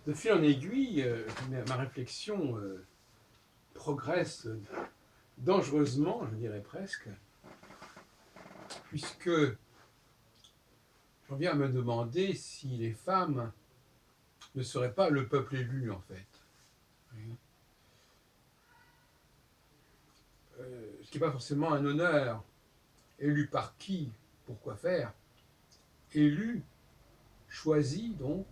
De fil en aiguille, ma réflexion progresse dangereusement, je dirais presque, puisque j'en viens à me demander si les femmes ne seraient pas le peuple élu, en fait. Ce qui n'est pas forcément un honneur. Élu par qui? Pourquoi faire? Élu, choisi donc,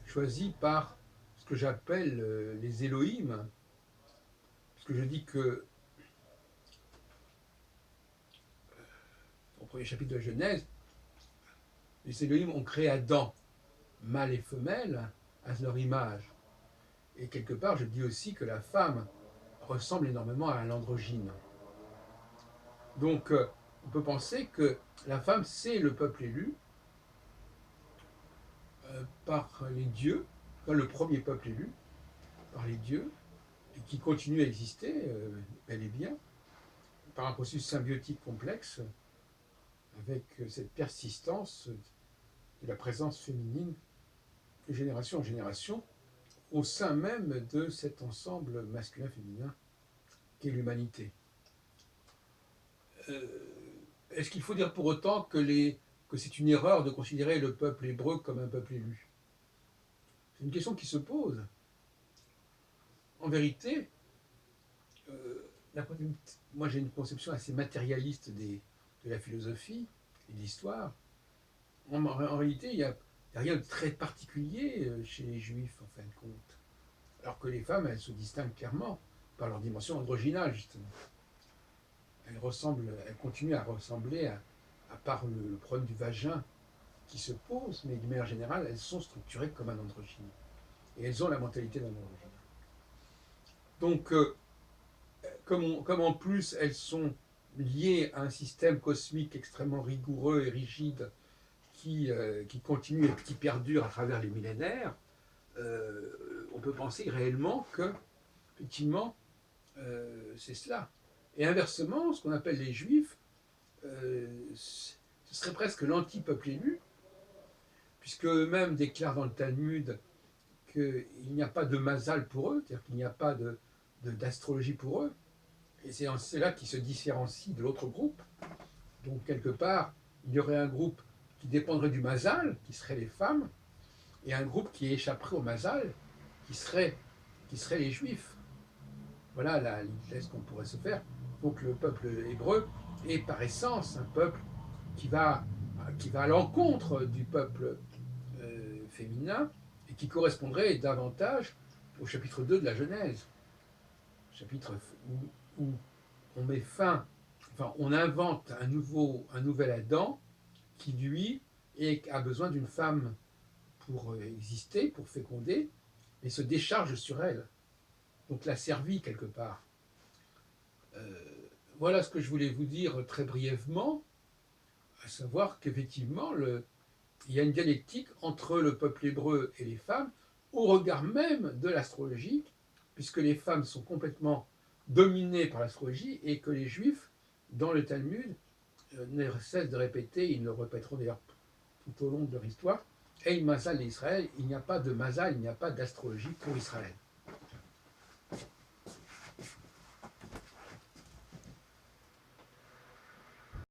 choisi par ce que j'appelle les Elohim, parce que je dis que au premier chapitre de la Genèse, les Elohim ont créé Adam, mâle et femelle, à leur image. Et quelque part, je dis aussi que la femme ressemble énormément à l'androgyne. Donc, on peut penser que la femme, c'est le peuple élu par les dieux, le premier peuple élu par les dieux, et qui continue à exister, bel et bien, par un processus symbiotique complexe, avec cette persistance de la présence féminine de génération en génération, au sein même de cet ensemble masculin-féminin qu'est l'humanité. Est-ce qu'il faut dire pour autant que c'est une erreur de considérer le peuple hébreu comme un peuple élu? C'est une question qui se pose. En vérité, moi j'ai une conception assez matérialiste de la philosophie et de l'histoire. En réalité, il n'y a rien de très particulier chez les juifs, en fin de compte. Alors que les femmes, elles se distinguent clairement par leur dimension androgynale, justement. Elles continuent à ressembler, à part le problème du vagin qui se pose, mais d'une manière générale, elles sont structurées comme un androgyne. Et elles ont la mentalité d'un androgyne. Donc, comme en plus elles sont liées à un système cosmique extrêmement rigoureux et rigide qui continue et qui perdure à travers les millénaires, on peut penser réellement que, effectivement, c'est cela. Et inversement, ce qu'on appelle les juifs, ce serait presque l'anti-peuple élu, puisque eux-mêmes déclarent dans le Talmud qu'il n'y a pas de mazal pour eux, c'est-à-dire qu'il n'y a pas d'astrologie pour eux. Et c'est là qu'ils se différencient de l'autre groupe. Donc, quelque part, il y aurait un groupe qui dépendrait du mazal, qui serait les femmes, et un groupe qui échapperait au mazal, qui serait les juifs. Voilà l'hypothèse qu'on pourrait se faire. Donc, le peuple hébreu est par essence un peuple qui va à l'encontre du peuple féminin et qui correspondrait davantage au chapitre 2 de la Genèse, chapitre où on met fin, enfin on invente un nouvel Adam qui lui a besoin d'une femme pour exister, pour féconder, et se décharge sur elle, donc la servit quelque part. Voilà ce que je voulais vous dire très brièvement, à savoir qu'effectivement, il y a une dialectique entre le peuple hébreu et les femmes, au regard même de l'astrologie, puisque les femmes sont complètement dominées par l'astrologie et que les juifs, dans le Talmud, ne cessent de répéter, ils le répéteront d'ailleurs tout au long de leur histoire, Ein Mazal d'Israël, il n'y a pas de Mazal, il n'y a pas d'astrologie pour Israël.